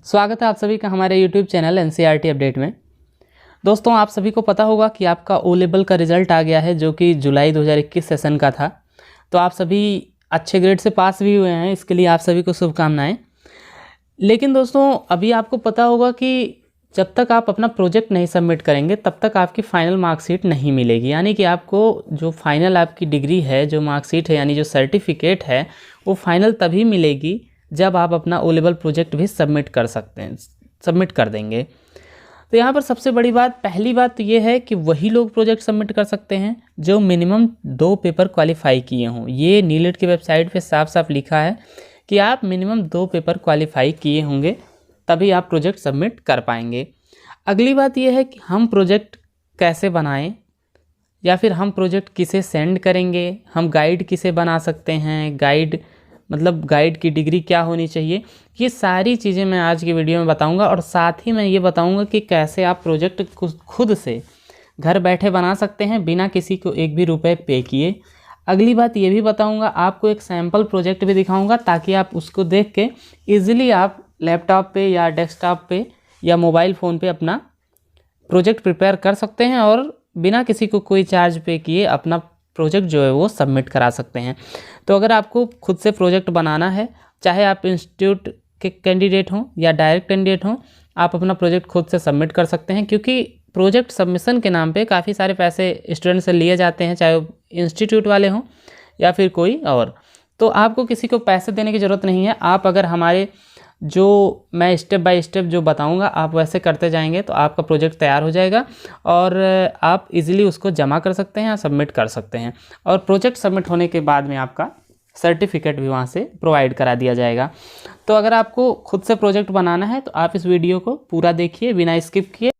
स्वागत है आप सभी का हमारे YouTube चैनल NCERT अपडेट में। दोस्तों, आप सभी को पता होगा कि आपका ओ लेवल का रिज़ल्ट आ गया है जो कि जुलाई 2021 सेशन का था। तो आप सभी अच्छे ग्रेड से पास भी हुए हैं, इसके लिए आप सभी को शुभकामनाएं। लेकिन दोस्तों, अभी आपको पता होगा कि जब तक आप अपना प्रोजेक्ट नहीं सबमिट करेंगे तब तक आपकी फ़ाइनल मार्कशीट नहीं मिलेगी। यानी कि आपको जो फाइनल आपकी डिग्री है, जो मार्कशीट है, यानी जो सर्टिफिकेट है, वो फाइनल तभी मिलेगी जब आप अपना ओ लेवल प्रोजेक्ट भी सबमिट कर देंगे। तो यहाँ पर सबसे बड़ी बात, पहली बात तो ये है कि वही लोग प्रोजेक्ट सबमिट कर सकते हैं जो मिनिमम 2 पेपर क्वालिफाई किए हों। ये नीलेट की वेबसाइट पे साफ साफ लिखा है कि आप मिनिमम 2 पेपर क्वालिफाई किए होंगे तभी आप प्रोजेक्ट सबमिट कर पाएंगे। अगली बात यह है कि हम प्रोजेक्ट कैसे बनाएं या फिर हम प्रोजेक्ट किसे सेंड करेंगे, हम गाइड किसे बना सकते हैं, गाइड की डिग्री क्या होनी चाहिए, ये सारी चीज़ें मैं आज की वीडियो में बताऊंगा। और साथ ही मैं ये बताऊंगा कि कैसे आप प्रोजेक्ट खुद से घर बैठे बना सकते हैं बिना किसी को एक भी रुपए पे किए। अगली बात ये भी बताऊंगा, आपको एक सैम्पल प्रोजेक्ट भी दिखाऊंगा ताकि आप उसको देख के ईज़िली आप लैपटॉप पे या डेस्कटॉप पे या मोबाइल फ़ोन पे अपना प्रोजेक्ट प्रिपेयर कर सकते हैं और बिना किसी को कोई चार्ज पे किए अपना प्रोजेक्ट जो है वो सबमिट करा सकते हैं। तो अगर आपको खुद से प्रोजेक्ट बनाना है, चाहे आप इंस्टीट्यूट के कैंडिडेट हों या डायरेक्ट कैंडिडेट हों, आप अपना प्रोजेक्ट खुद से सबमिट कर सकते हैं। क्योंकि प्रोजेक्ट सबमिशन के नाम पे काफ़ी सारे पैसे स्टूडेंट से लिए जाते हैं, चाहे वो इंस्टीट्यूट वाले हों या फिर कोई और। तो आपको किसी को पैसे देने की ज़रूरत नहीं है। आप अगर हमारे जो मैं स्टेप बाय स्टेप जो बताऊंगा आप वैसे करते जाएंगे तो आपका प्रोजेक्ट तैयार हो जाएगा और आप इजीली उसको जमा कर सकते हैं या सबमिट कर सकते हैं। और प्रोजेक्ट सबमिट होने के बाद में आपका सर्टिफिकेट भी वहाँ से प्रोवाइड करा दिया जाएगा। तो अगर आपको खुद से प्रोजेक्ट बनाना है तो आप इस वीडियो को पूरा देखिए बिना स्किप किए।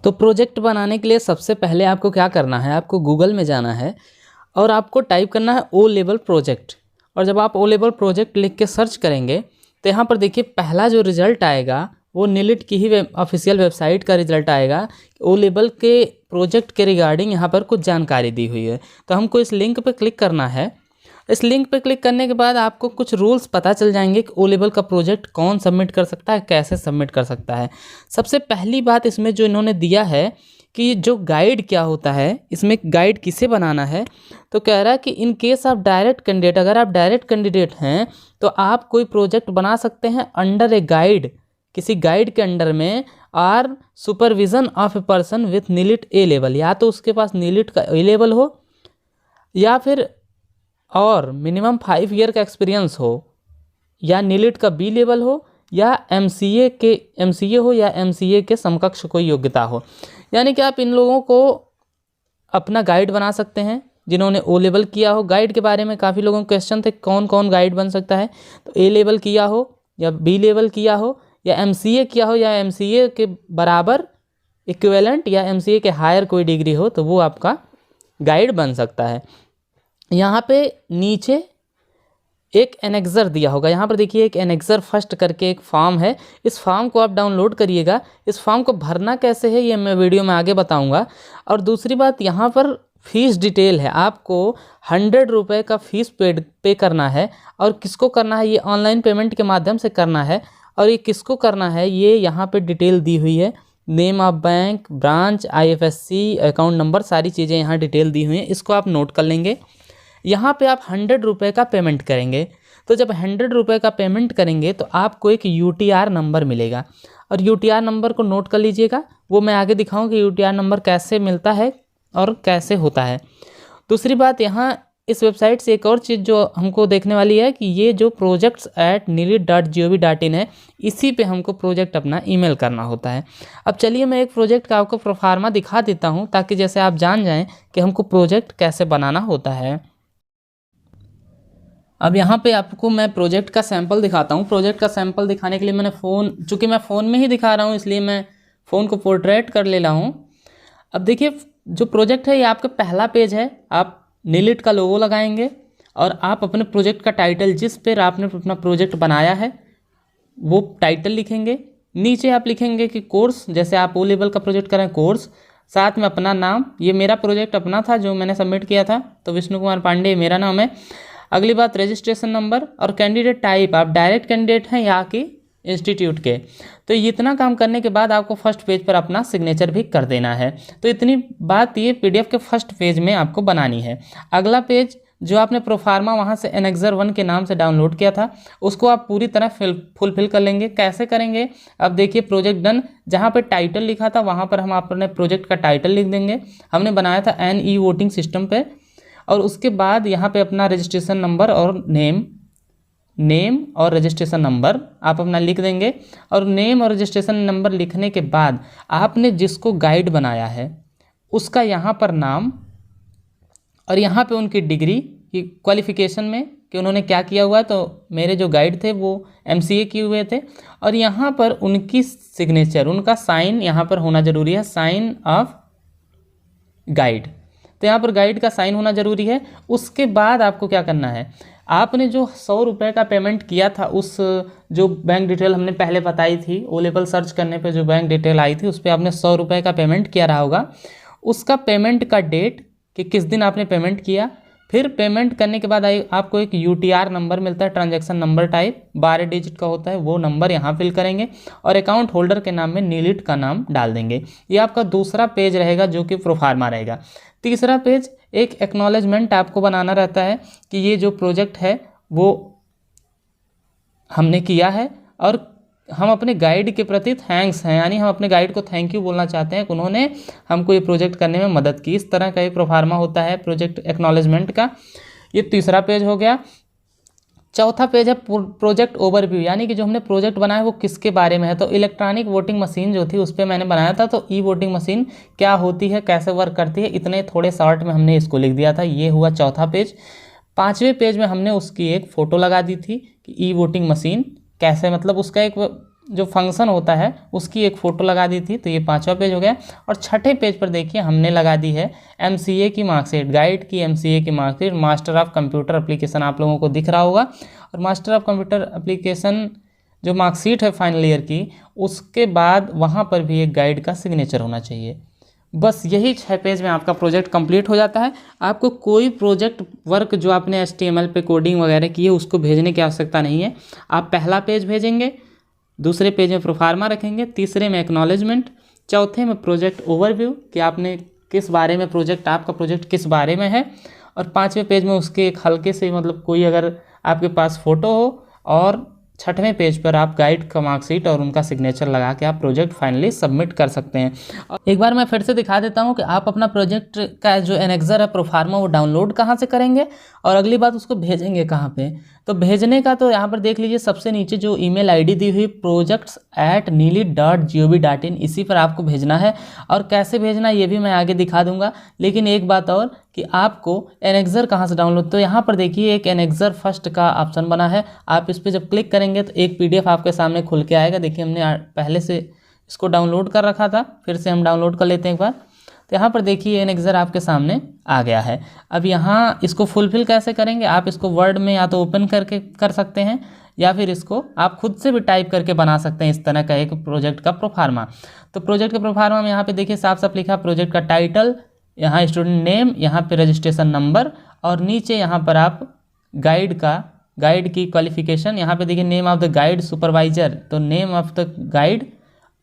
तो प्रोजेक्ट बनाने के लिए सबसे पहले आपको क्या करना है, आपको गूगल में जाना है और आपको टाइप करना है ओ लेवल प्रोजेक्ट। और जब आप ओ लेवल प्रोजेक्ट लिख के सर्च करेंगे तो यहाँ पर देखिए पहला जो रिज़ल्ट आएगा वो नीलेट की ही ऑफिशियल वेबसाइट का रिज़ल्ट आएगा। ओ लेवल के प्रोजेक्ट के रिगार्डिंग यहाँ पर कुछ जानकारी दी हुई है। तो हमको इस लिंक पर क्लिक करना है। इस लिंक पर क्लिक करने के बाद आपको कुछ रूल्स पता चल जाएंगे कि ओ लेवल का प्रोजेक्ट कौन सबमिट कर सकता है, कैसे सबमिट कर सकता है। सबसे पहली बात इसमें जो इन्होंने दिया है कि जो गाइड क्या होता है, इसमें गाइड किसे बनाना है। तो कह रहा है कि in case of direct candidate, अगर आप डायरेक्ट कैंडिडेट हैं तो आप कोई प्रोजेक्ट बना सकते हैं अंडर ए गाइड, किसी गाइड के अंडर में, or supervision of a person with NIELIT A level, या तो उसके पास नीलिट का ए लेवल हो या फिर और मिनिमम 5 ईयर का एक्सपीरियंस हो, या नीलिट का बी लेवल हो, या एमसीए हो या एमसीए के समकक्ष कोई योग्यता हो। यानी कि आप इन लोगों को अपना गाइड बना सकते हैं जिन्होंने ओ लेवल किया हो। गाइड के बारे में काफ़ी लोगों के क्वेश्चन थे, कौन कौन गाइड बन सकता है। तो ए लेवल किया हो या बी लेवल किया हो या एमसीए किया हो या एमसीए के बराबर इक्विवेलेंट या एमसीए के हायर कोई डिग्री हो तो वो आपका गाइड बन सकता है। यहाँ पे नीचे एक एनेक्सर दिया होगा, यहाँ पर देखिए एक एनेक्सर फर्स्ट करके एक फॉर्म है। इस फॉर्म को आप डाउनलोड करिएगा। इस फॉर्म को भरना कैसे है ये मैं वीडियो में आगे बताऊंगा। और दूसरी बात, यहाँ पर फीस डिटेल है, आपको 100 रुपये का फीस पे करना है। और किसको करना है, ये ऑनलाइन पेमेंट के माध्यम से करना है। और ये किसको करना है ये यहाँ पर डिटेल दी हुई है, name of bank, branch, IFSC, account number, सारी चीज़ें यहाँ डिटेल दी हुई हैं। इसको आप नोट कर लेंगे। यहाँ पे आप 100 रुपये का पेमेंट करेंगे। तो जब 100 रुपये का पेमेंट करेंगे तो आपको एक UTR नंबर मिलेगा। और UTR नंबर को नोट कर लीजिएगा, वो मैं आगे दिखाऊँ कि UTR नंबर कैसे मिलता है और कैसे होता है। दूसरी बात, यहाँ इस वेबसाइट से एक और चीज़ जो हमको देखने वाली है कि ये जो projects@neelit.gov.in है, इसी पे हमको प्रोजेक्ट अपना ईमेल करना होता है। अब चलिए मैं एक प्रोजेक्ट का आपको प्रोफार्मा दिखा देता हूँ ताकि जैसे आप जान जाएँ कि हमको प्रोजेक्ट कैसे बनाना होता है। अब यहाँ पे आपको मैं प्रोजेक्ट का सैंपल दिखाता हूँ। प्रोजेक्ट का सैंपल दिखाने के लिए मैंने चूँकि मैं फ़ोन में ही दिखा रहा हूँ इसलिए मैं फ़ोन को पोर्ट्रेट कर ले रहा हूँ। अब देखिए जो प्रोजेक्ट है ये आपका पहला पेज है। आप नीलिट का लोगो लगाएंगे और आप अपने प्रोजेक्ट का टाइटल, जिस पर आपने अपना प्रोजेक्ट बनाया है वो टाइटल लिखेंगे। नीचे आप लिखेंगे कि कोर्स, जैसे आप ओ लेवल का प्रोजेक्ट करें कोर्स, साथ में अपना नाम, ये मेरा प्रोजेक्ट अपना था जो मैंने सबमिट किया था, तो विष्णु कुमार पांडे मेरा नाम है। अगली बात रजिस्ट्रेशन नंबर और कैंडिडेट टाइप, आप डायरेक्ट कैंडिडेट हैं या कि इंस्टीट्यूट के। तो इतना काम करने के बाद आपको फर्स्ट पेज पर अपना सिग्नेचर भी कर देना है। तो इतनी बात ये पीडीएफ के फर्स्ट पेज में आपको बनानी है। अगला पेज जो आपने प्रोफार्मा वहाँ से एनेक्सर 1 के नाम से डाउनलोड किया था, उसको आप पूरी तरह फुलफिल कर लेंगे। कैसे करेंगे, अब देखिए प्रोजेक्ट डन, जहाँ पे टाइटल लिखा था वहाँ पर हम अपने प्रोजेक्ट का टाइटल लिख देंगे। हमने बनाया था NE वोटिंग सिस्टम पे, और उसके बाद यहाँ पे अपना रजिस्ट्रेशन नंबर और नेम और रजिस्ट्रेशन नंबर आप अपना लिख देंगे। और नेम और रजिस्ट्रेशन नंबर लिखने के बाद आपने जिसको गाइड बनाया है उसका यहाँ पर नाम, और यहाँ पे उनकी डिग्री की क्वालिफिकेशन में कि उन्होंने क्या किया हुआ है। तो मेरे जो गाइड थे वो MCA किए हुए थे, और यहाँ पर उनकी सिग्नेचर, उनका साइन यहाँ पर होना जरूरी है, साइन ऑफ गाइड। तो यहाँ पर गाइड का साइन होना जरूरी है। उसके बाद आपको क्या करना है, आपने जो 100 रुपये का पेमेंट किया था, उस जो बैंक डिटेल हमने पहले बताई थी, ओ लेवल सर्च करने पे जो बैंक डिटेल आई थी उस पर आपने 100 रुपये का पेमेंट किया रहा होगा। उसका पेमेंट का डेट कि किस दिन आपने पेमेंट किया, फिर पेमेंट करने के बाद आपको एक UTR नंबर मिलता है, ट्रांजैक्शन नंबर टाइप 12 डिजिट का होता है, वो नंबर यहाँ फिल करेंगे और अकाउंट होल्डर के नाम में नीलिट का नाम डाल देंगे। ये आपका दूसरा पेज रहेगा जो कि प्रोफार्मा रहेगा। तीसरा पेज एक एक्नॉलेजमेंट आपको बनाना रहता है कि ये जो प्रोजेक्ट है वो हमने किया है और हम अपने गाइड के प्रति थैंक्स हैं, यानी हम अपने गाइड को थैंक यू बोलना चाहते हैं कि उन्होंने हमको ये प्रोजेक्ट करने में मदद की। इस तरह का एक प्रोफार्मा होता है प्रोजेक्ट एक्नॉलेजमेंट का। ये तीसरा पेज हो गया। चौथा पेज है प्रोजेक्ट ओवरव्यू, यानी कि जो हमने प्रोजेक्ट बनाया वो किसके बारे में है। तो इलेक्ट्रॉनिक वोटिंग मशीन जो थी उस पर मैंने बनाया था, तो वोटिंग मशीन क्या होती है, कैसे वर्क करती है, इतने थोड़े शॉर्ट में हमने इसको लिख दिया था। ये हुआ चौथा पेज। पाँचवें पेज में हमने उसकी एक फ़ोटो लगा दी थी कि वोटिंग मशीन कैसे, मतलब उसका एक जो फंक्शन होता है उसकी एक फ़ोटो लगा दी थी। तो ये पांचवा पेज हो गया। और छठे पेज पर देखिए हमने लगा दी है MCA की मार्कशीट, गाइड की MCA की marksheet, master of computer application आप लोगों को दिख रहा होगा। और मास्टर ऑफ कंप्यूटर एप्लीकेशन जो मार्कशीट है फाइनल ईयर की, उसके बाद वहाँ पर भी एक गाइड का सिग्नेचर होना चाहिए। बस यही 6 पेज में आपका प्रोजेक्ट कंप्लीट हो जाता है। आपको कोई प्रोजेक्ट वर्क जो आपने HTML पे कोडिंग वगैरह की है उसको भेजने की आवश्यकता नहीं है। आप पहला पेज भेजेंगे, दूसरे पेज में प्रोफार्मा रखेंगे, तीसरे में एक्नॉलेजमेंट, चौथे में प्रोजेक्ट ओवरव्यू कि आपने किस बारे में प्रोजेक्ट, आपका प्रोजेक्ट किस बारे में है, और पाँचवें पेज में उसके एक हल्के से मतलब कोई अगर आपके पास फ़ोटो हो, और छठवें पेज पर आप गाइड का मार्कशीट और उनका सिग्नेचर लगा के आप प्रोजेक्ट फाइनली सबमिट कर सकते हैं। एक बार मैं फिर से दिखा देता हूं कि आप अपना प्रोजेक्ट का जो एनेक्सर है प्रोफार्मा वो डाउनलोड कहां से करेंगे, और अगली बात उसको भेजेंगे कहां पे। तो भेजने का तो यहाँ पर देख लीजिए सबसे नीचे जो ईमेल आईडी दी हुई projects@neelit.gov.in, इसी पर आपको भेजना है। और कैसे भेजना ये भी मैं आगे दिखा दूंगा। लेकिन एक बात और कि आपको एनेक्सर कहाँ से डाउनलोड, तो यहाँ पर देखिए एक एनेक्सर फर्स्ट का ऑप्शन बना है। आप इस पर जब क्लिक करेंगे तो एक PDF आपके सामने खुल के आएगा। देखिए हमने पहले से इसको डाउनलोड कर रखा था, फिर से हम डाउनलोड कर लेते हैं एक बार। तो यहाँ पर देखिए एनेक्सर आपके सामने आ गया है। अब यहाँ इसको फुलफिल कैसे करेंगे, आप इसको वर्ड में या तो ओपन करके कर सकते हैं, या फिर इसको आप खुद से भी टाइप करके बना सकते हैं इस तरह का एक प्रोजेक्ट का प्रोफार्मा। तो प्रोजेक्ट का प्रोफार्मा में यहाँ पे देखिए साफ साफ लिखा प्रोजेक्ट का टाइटल, यहाँ स्टूडेंट नेम, यहाँ पे रजिस्ट्रेशन नंबर, और नीचे यहाँ पर आप गाइड की क्वालिफिकेशन, यहाँ पे देखिए name of the guide supervisor, तो नेम ऑफ द गाइड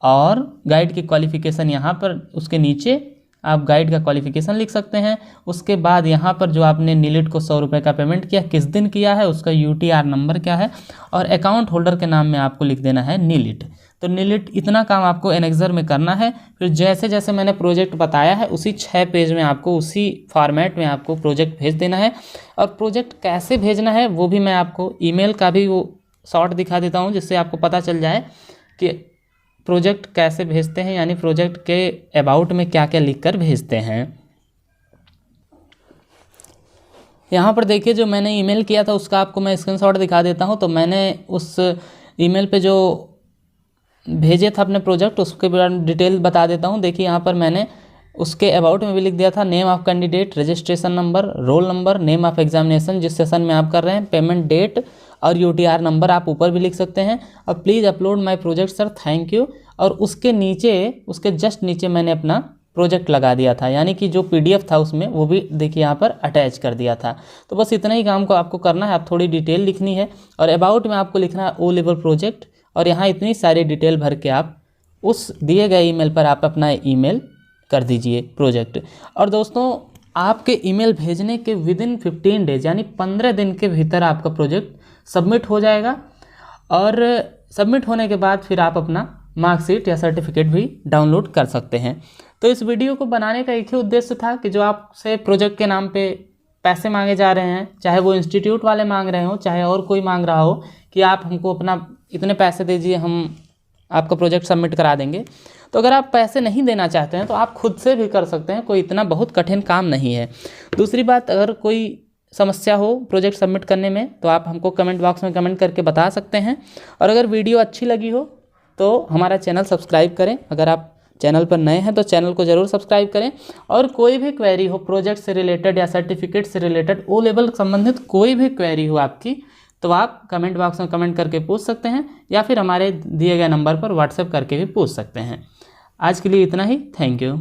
और गाइड की क्वालिफिकेशन यहाँ पर उसके नीचे आप गाइड का क्वालिफिकेशन लिख सकते हैं। उसके बाद यहाँ पर जो आपने नीलिट को 100 रुपये का पेमेंट किया, किस दिन किया है, उसका UTR नंबर क्या है, और अकाउंट होल्डर के नाम में आपको लिख देना है नीलिट। तो नीलिट इतना काम आपको एनेक्सर में करना है। फिर जैसे जैसे मैंने प्रोजेक्ट बताया है उसी 6 पेज में आपको उसी फॉर्मेट में आपको प्रोजेक्ट भेज देना है। और प्रोजेक्ट कैसे भेजना है वो भी मैं आपको ईमेल का भी वो शॉर्ट दिखा देता हूँ, जिससे आपको पता चल जाए कि प्रोजेक्ट कैसे भेजते हैं, यानी प्रोजेक्ट के अबाउट में क्या क्या लिखकर भेजते हैं। यहाँ पर देखिए जो मैंने ईमेल किया था उसका आपको मैं स्क्रीनशॉट दिखा देता हूँ। तो मैंने उस ईमेल पे जो भेजे था अपने प्रोजेक्ट उसके बारे में डिटेल बता देता हूँ। देखिए यहाँ पर मैंने उसके अबाउट में भी लिख दिया था name of candidate, registration number, roll number, name of examination जिस सेशन में आप कर रहे हैं, पेमेंट डेट और UTR नंबर आप ऊपर भी लिख सकते हैं। और please upload my project sir, thank you. और उसके नीचे, उसके जस्ट नीचे मैंने अपना प्रोजेक्ट लगा दिया था, यानी कि जो PDF था उसमें वो भी देखिए यहाँ पर अटैच कर दिया था। तो बस इतना ही काम को आपको करना है। आप थोड़ी डिटेल लिखनी है और अबाउट में आपको लिखना है O लेवल प्रोजेक्ट, और यहाँ इतनी सारी डिटेल भर के आप उस दिए गए ईमेल पर आप अपना ईमेल कर दीजिए प्रोजेक्ट। और दोस्तों आपके ईमेल भेजने के विदिन 15 डेज यानी 15 दिन के भीतर आपका प्रोजेक्ट सबमिट हो जाएगा, और सबमिट होने के बाद फिर आप अपना मार्कशीट या सर्टिफिकेट भी डाउनलोड कर सकते हैं। तो इस वीडियो को बनाने का एक ही उद्देश्य था कि जो आपसे प्रोजेक्ट के नाम पे पैसे मांगे जा रहे हैं, चाहे वो इंस्टीट्यूट वाले मांग रहे हो चाहे और कोई मांग रहा हो कि आप हमको अपना इतने पैसे दीजिए हम आपका प्रोजेक्ट सबमिट करा देंगे, तो अगर आप पैसे नहीं देना चाहते हैं तो आप खुद से भी कर सकते हैं, कोई इतना बहुत कठिन काम नहीं है। दूसरी बात, अगर कोई समस्या हो प्रोजेक्ट सबमिट करने में तो आप हमको कमेंट बॉक्स में कमेंट करके बता सकते हैं। और अगर वीडियो अच्छी लगी हो तो हमारा चैनल सब्सक्राइब करें। अगर आप चैनल पर नए हैं तो चैनल को ज़रूर सब्सक्राइब करें। और कोई भी क्वेरी हो प्रोजेक्ट से रिलेटेड या सर्टिफिकेट से रिलेटेड, O लेवल संबंधित कोई भी क्वेरी हो आपकी, तो आप कमेंट बॉक्स में कमेंट करके पूछ सकते हैं, या फिर हमारे दिए गए नंबर पर व्हाट्सएप करके भी पूछ सकते हैं। आज के लिए इतना ही। Thank you.